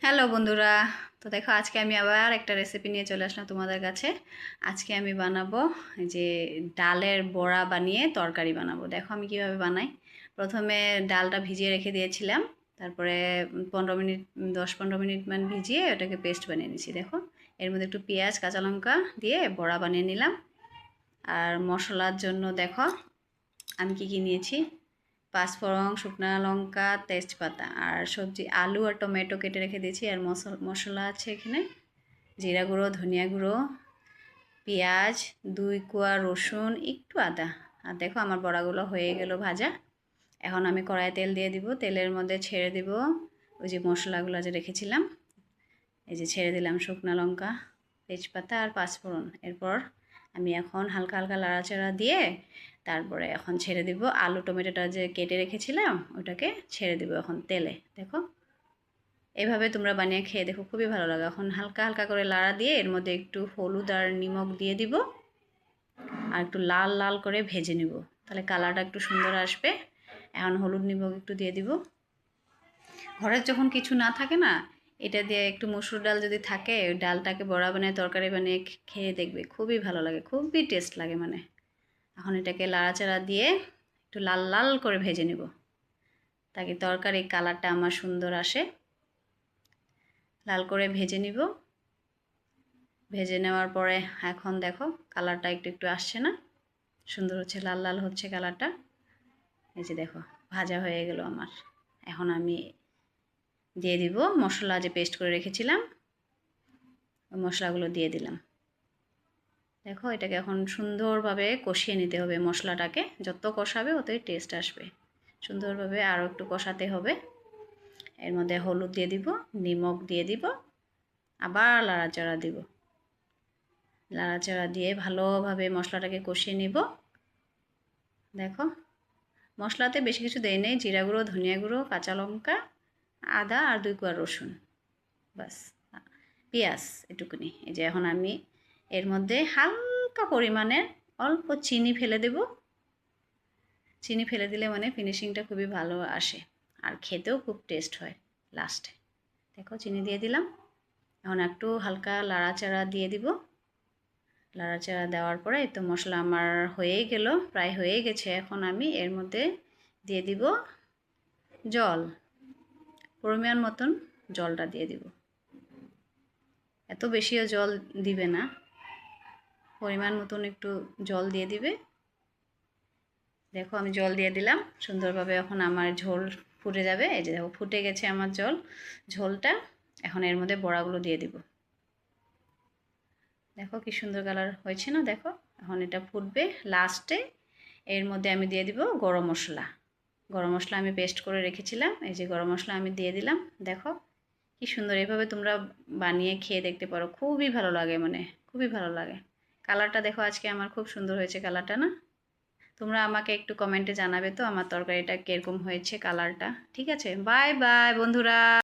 Hello বন্ধুরা। তো দেখো আজকে আমি আবার একটা রেসিপি নিয়ে চলে আসলাম তোমাদের কাছে। আজকে আমি বানাবো এই যে ডালের বড়া বানিয়ে তরকারি বানাবো। দেখো আমি কিভাবে বানাই। প্রথমে ডালটা ভিজিয়ে রেখে দিয়েছিলাম, তারপরে 15 মিনিট 10-15 মিনিট ভিজিয়ে ওটাকে পেস্ট বানিয়ে নিয়েছি। দেখো এর মধ্যে একটু পেঁয়াজ কাঁচা লঙ্কা দিয়ে বড়া বানিয়ে নিলাম। আর মশলার জন্য দেখো আমি কি নিয়েছি। পাঁচফোড়ন, শুকনো লঙ্কা, তেজপাতা আর সবজি আলু আর টমেটো কেটে রেখে দিয়েছি। আর মশলা আছে এখানে জিরা গুঁড়ো, ধনিয়া গুঁড়ো, পেঁয়াজ, 2 কোয়া রসুন, একটু আদা। আর দেখো আমার বড়াগুলো হয়ে গেল ভাজা। এখন আমি কড়াইয়ে তেল দিয়ে দিব। তেলের মধ্যে ছেড়ে দিব ওই যে মশলাগুলো যে রেখেছিলাম। এই যে ছেড়ে দিলাম শুকনো লঙ্কা, তেজপাতা আর পাঁচফোড়ন। এরপর আমি এখন হালকা হালকা নাড়াচাড়া দিয়ে তারপরে এখন ছেড়ে দিব আলু টমেটোটা যে কেটে রেখেছিলাম ওটাকে ছেড়ে দিব এখন তেলে। দেখো এভাবে তোমরা বানিয়ে খেয়ে দেখো, খুবই ভালো লাগে। এখন হালকা হালকা করে লাড়া দিয়ে এর মধ্যে একটু হলুদ আর নিমখ দিয়ে দিব আর একটু লাল লাল করে ভেজে নিব, তাহলে কালারটা একটু সুন্দর আসবে। এখন হলুদ নিমখ একটু দিয়ে দিব। ঘরের যখন কিছু না থাকে না, এটা দিয়ে একটু মসুর ডাল যদি থাকে ওই ডালটাকে বড়া বানিয়ে তরকারি বানিয়ে খেয়ে দেখবে, খুবই ভালো লাগে, খুবই টেস্ট লাগে মানে। এখন এটাকে লাড়াচাড়া দিয়ে একটু লাল লাল করে ভেজে নিব, তাকে তরকারি কালারটা আমার সুন্দর আসে। লাল করে ভেজে নিব। ভেজে নেওয়ার পরে এখন দেখো কালারটা একটু একটু আসছে না, সুন্দর হচ্ছে, লাল লাল হচ্ছে কালারটা। এই যে দেখো ভাজা হয়ে গেল আমার। এখন আমি দিয়ে দিব মশলা যে পেস্ট করে রেখেছিলাম, ওই মশলাগুলো দিয়ে দিলাম। দেখো এটাকে এখন সুন্দরভাবে কষিয়ে নিতে হবে মশলাটাকে, যত কষাবে অতই টেস্ট আসবে। সুন্দরভাবে আরও একটু কষাতে হবে। এর মধ্যে হলুদ দিয়ে দিব, নিমখ দিয়ে দিব, আবার লাড়াচাড়া দিব। লাড়াচাড়া দিয়ে ভালোভাবে মশলাটাকে কষিয়ে নিব। দেখো মশলাতে বেশি কিছু দেই নেই, জিরা গুঁড়ো, ধনিয়া গুঁড়ো, কাঁচা লঙ্কা, আদা আর 2 কোয়া রসুন, বাস, পেঁয়াজ এটুকুনি। এই যে এখন আমি এর মধ্যে হালকা পরিমাণে অল্প চিনি ফেলে দেব। চিনি ফেলে দিলে মানে ফিনিশিংটা খুবই ভালো আসে আর খেতেও খুব টেস্ট হয় লাস্টে। দেখো চিনি দিয়ে দিলাম। এখন একটু হালকা লাড়াচাড়া দিয়ে দিব। লাড়াচাড়া দেওয়ার পরে তো মশলা আমার হয়েই গেল, প্রায় হয়ে গেছে। এখন আমি এর মধ্যে দিয়ে দিব জল, পরিমাণ মতন জলটা দিয়ে দিব। এত বেশিও জল দিবে না, পরিমাণ মতন একটু জল দিয়ে দিবে। দেখো আমি জল দিয়ে দিলাম সুন্দরভাবে। এখন আমার ঝোল ফুটে যাবে। এই যে দেখো ফুটে গেছে আমার ঝোলটা। এখন এর মধ্যে বড়াগুলো দিয়ে দিব। দেখো কি সুন্দর কালার হয়েছে না, দেখো এখন এটা ফুটবে। লাস্টে এর মধ্যে আমি দিয়ে দিব গরম মশলা। গরম মশলা আমি পেস্ট করে রেখেছিলাম, এই যে গরম মশলা আমি দিয়ে দিলাম। দেখো কি সুন্দর, এভাবে তোমরা বানিয়ে খেয়ে দেখতে পারো, খুবই ভালো লাগে মানে, খুবই ভালো লাগে। কালারটা দেখো আজকে আমার খুব সুন্দর হয়েছে কালারটা না। তোমরা আমাকে একটু কমেন্টে জানাবে তো আমার তরকারিটা কীরকম হয়েছে কালারটা। ঠিক আছে, বাই বাই বন্ধুরা।